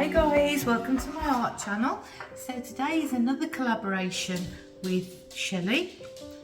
Hi guys, welcome to my art channel. So today is another collaboration with Shelee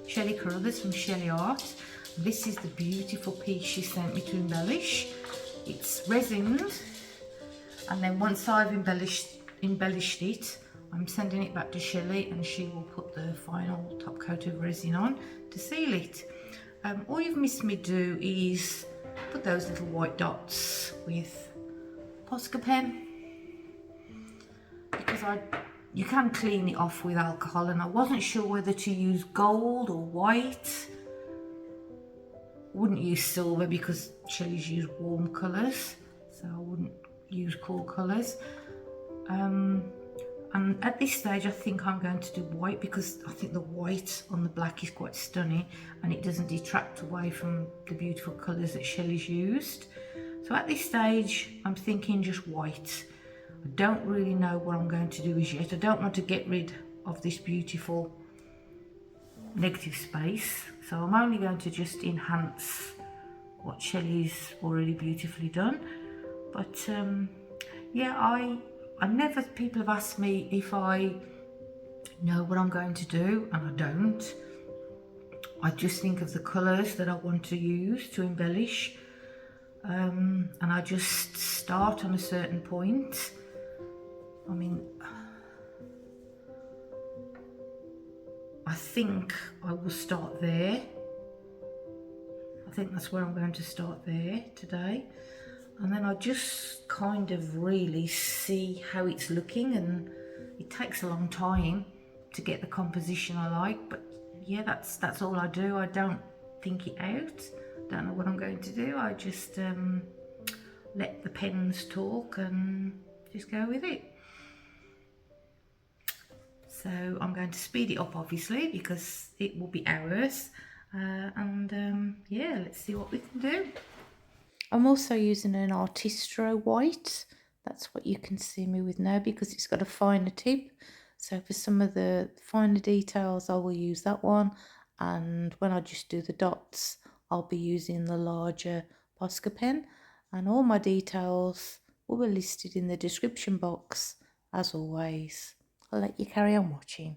Carruthers from Shelee Art. This is the beautiful piece she sent me to embellish. It's resined, and then once I've embellished it, I'm sending it back to Shelee and she will put the final top coat of resin on to seal it. All you've missed me do is put those little white dots with Posca pen, because you can clean it off with alcohol, and I wasn't sure whether to use gold or white. Wouldn't use silver because Shelee's use warm colours, so I wouldn't use cool colours. And at this stage I think I'm going to do white, because I think the white on the black is quite stunning and it doesn't detract away from the beautiful colours that Shelee's used. So at this stage I'm thinking just white. I don't really know what I'm going to do as yet. I don't want to get rid of this beautiful negative space, so I'm only going to just enhance what Shelee's already beautifully done. But yeah, I never, people have asked me if I know what I'm going to do, and I don't. I just think of the colours that I want to use to embellish, and I just start on a certain point. I mean, I think I will start there. I think that's where I'm going to start there today. And then I just kind of really see how it's looking, and it takes a long time to get the composition I like, but yeah, that's all I do. I don't think it out. Don't know what I'm going to do. I just let the pens talk and just go with it. So I'm going to speed it up, obviously, because it will be hours. Yeah, let's see what we can do. I'm also using an Artistro white. That's what you can see me with now, because it's got a finer tip. So for some of the finer details I will use that one, and when I just do the dots I'll be using the larger Posca pen, and all my details will be listed in the description box as always. I'll let you carry on watching.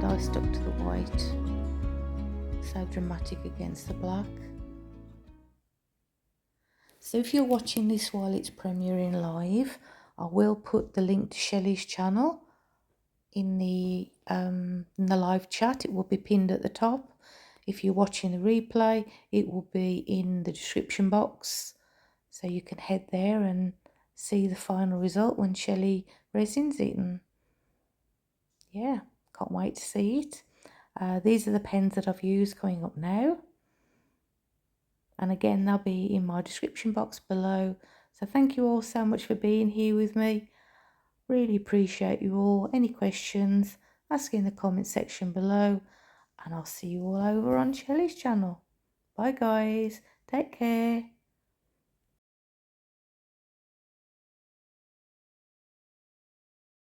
I stuck to the white. So dramatic against the black. So if you're watching this while it's premiering live, I will put the link to Shelee's channel in the live chat. It will be pinned at the top. If you're watching the replay, it will be in the description box, so you can head there and see the final result when Shelee resins it. And yeah, can't wait to see it. These are the pens that I've used coming up now, and again they'll be in my description box below. So thank you all so much for being here with me. Really appreciate you all. Any questions, ask in the comment section below, and I'll see you all over on Shelee's channel. Bye guys, take care.